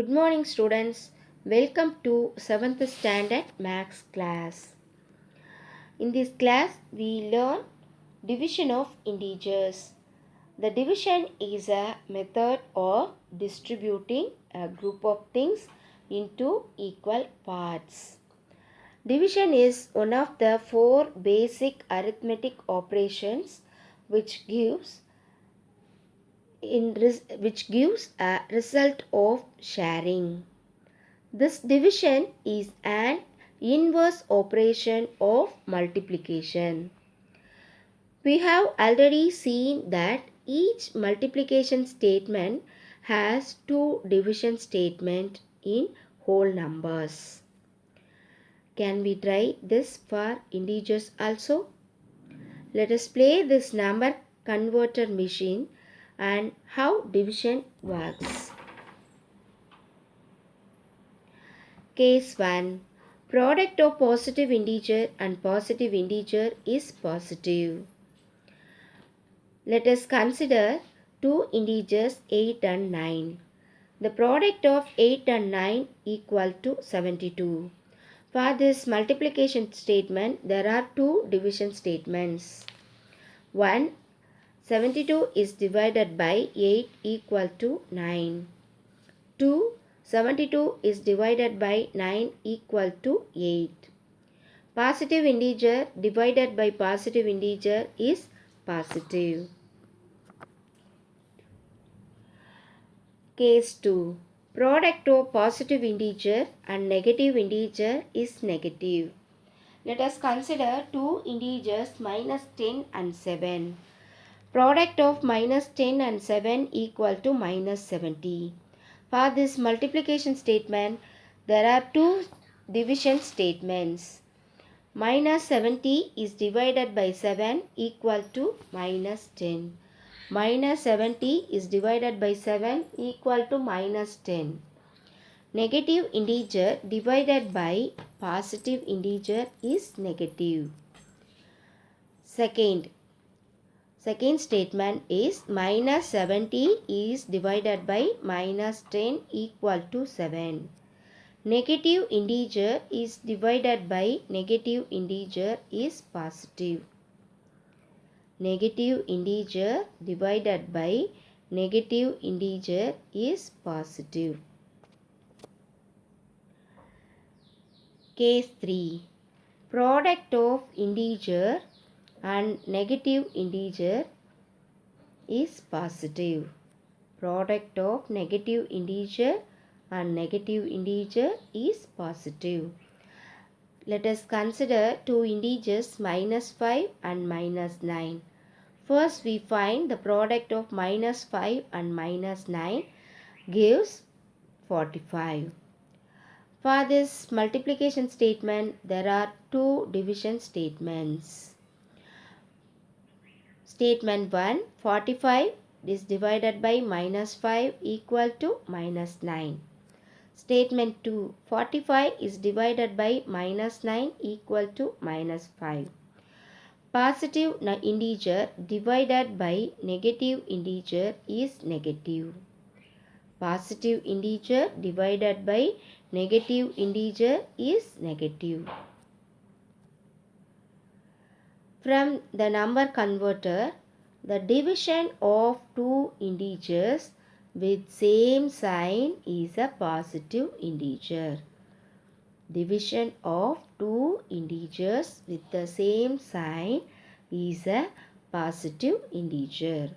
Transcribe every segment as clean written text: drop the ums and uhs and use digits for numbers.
Good morning, students. Welcome to 7th Standard Maths class. In this class, we learn division of integers. The division is a method of distributing a group of things into equal parts. Division is one of the four basic arithmetic operations which gives a result of sharing. This division is an inverse operation of multiplication. We have already seen that each multiplication statement has two division statements in whole numbers. Can we try this for integers also? Let us play this number converter machine and how division works. Case 1. Product of positive integer and positive integer is positive. Let us consider two integers 8 and 9. The product of 8 and 9 equal to 72. For this multiplication statement, there are two division statements. 1. 72 is divided by 8 equal to 9. 2. 72 is divided by 9 equal to 8. Positive integer divided by positive integer is positive. Case 2. Product of positive integer and negative integer is negative. Let us consider two integers minus 10 and 7. Product of minus 10 and 7 equal to minus 70. For this multiplication statement, there are two division statements. Minus 70 is divided by 7 equal to minus 10. Minus 70 is divided by 7 equal to minus 10. Negative integer divided by positive integer is negative. Second statement is minus 70 is divided by minus 10 equal to 7. Negative integer is divided by negative integer is positive. Negative integer divided by negative integer is positive. Case 3. Product of integer and negative integer is positive. Product of negative integer and negative integer is positive. Let us consider two integers minus 5 and minus 9. First we find the product of minus 5 and minus 9 gives 45. For this multiplication statement, there are two division statements. Statement 1, 45 is divided by minus 5 equal to minus 9. Statement 2, 45 is divided by minus 9 equal to minus 5. Positive integer divided by negative integer is negative. Positive integer divided by negative integer is negative. From the number converter, the division of two integers with same sign is a positive integer. Division of two integers with the same sign is a positive integer.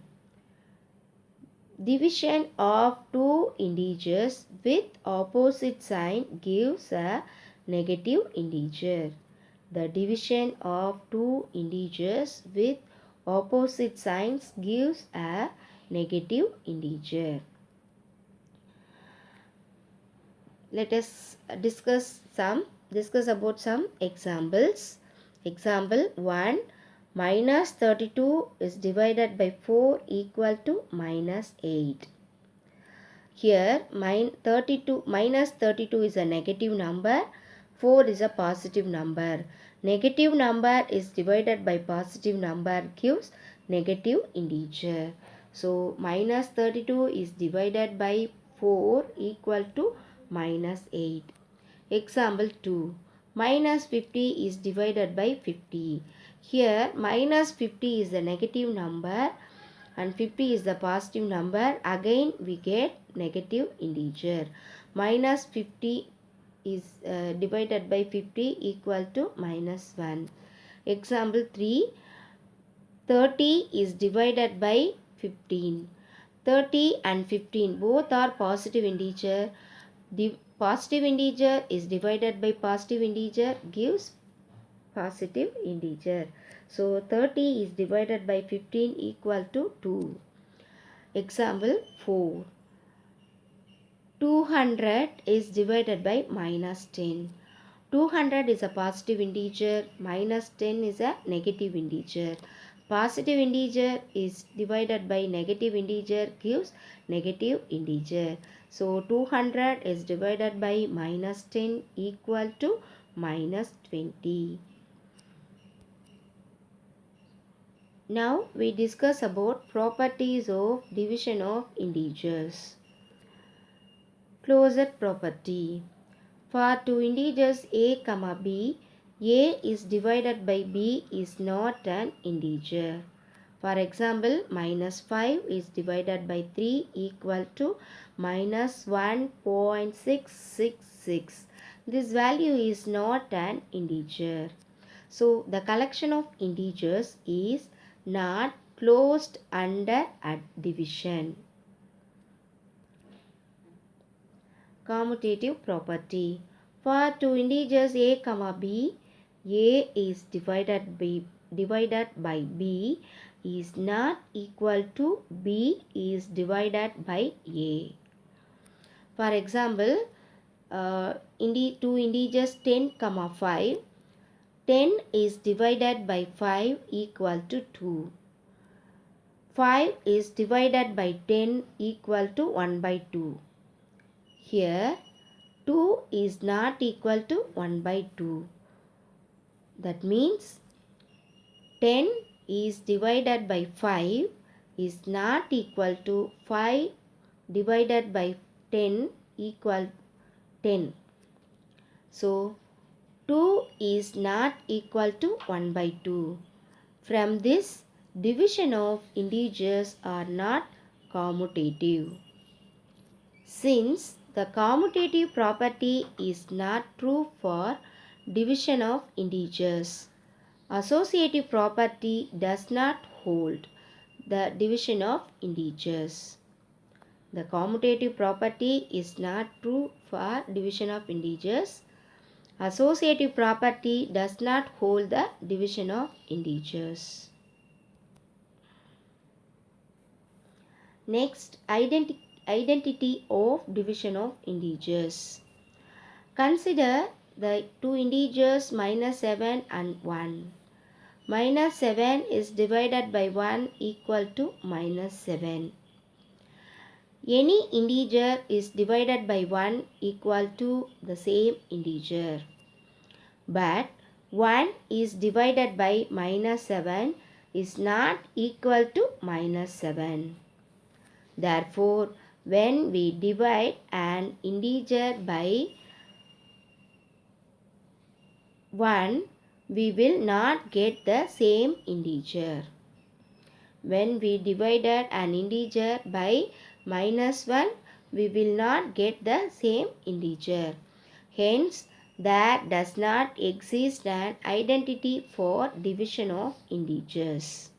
Division of two integers with opposite sign gives a negative integer. The division of two integers with opposite signs gives a negative integer. Let us discuss about some examples. Example 1. Minus 32 is divided by 4 equal to minus 8. Here minus 32 is a negative number, 4 is a positive number. Negative number is divided by positive number gives negative integer. So minus 32 is divided by 4 equal to minus 8. Example 2. Minus 50 is divided by 50. Here minus 50 is the negative number and 50 is the positive number. Again we get negative integer. Minus 50 is divided by 50 equal to minus 1. Example 3. 30 is divided by 15. 30 and 15 both are positive integer. The positive integer is divided by positive integer gives positive integer. So 30 is divided by 15 equal to 2. Example 4. 200 is divided by minus 10. 200 is a positive integer, minus 10 is a negative integer. Positive integer is divided by negative integer gives negative integer. So 200 is divided by minus 10 equal to minus 20. Now we discuss about properties of division of integers. Closure property. For two integers a, b, a is divided by b is not an integer. For example, minus 5 is divided by 3 equal to minus 1.666. This value is not an integer. So, the collection of integers is not closed under division. Commutative property. For two integers a, b, a is divided by b is not equal to b is divided by a. For example, two integers 10, 5. 10 is divided by 5 equal to 2. 5 is divided by 10 equal to 1 by 2. Here 2 is not equal to 1 by 2. That means 10 is divided by 5 is not equal to 5 divided by 10 equal 10. So 2 is not equal to 1 by 2. From this, division of integers are not commutative. Since the commutative property is not true for division of integers, associative property does not hold the division of integers. The commutative property is not true for division of integers. Associative property does not hold the division of integers. Next, identity of division of integers. Consider the two integers minus 7 and 1. Minus 7 is divided by 1 equal to minus 7. Any integer is divided by 1 equal to the same integer. But 1 is divided by minus 7 is not equal to minus 7. Therefore, when we divide an integer by 1, we will not get the same integer. When we divided an integer by minus 1, we will not get the same integer. Hence, there does not exist an identity for division of integers.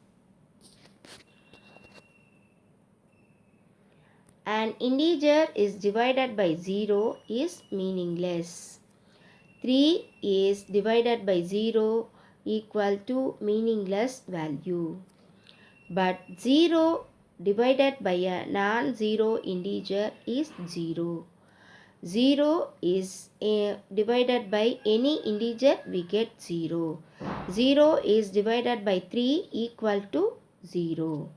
An integer is divided by 0 is meaningless. 3 is divided by 0 equal to meaningless value. But 0 divided by a non-zero integer is 0. 0 is divided by any integer, we get 0. 0 is divided by 3 equal to 0.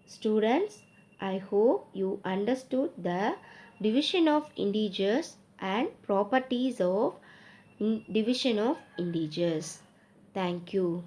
Students, I hope you understood the division of integers and properties of division of integers. Thank you.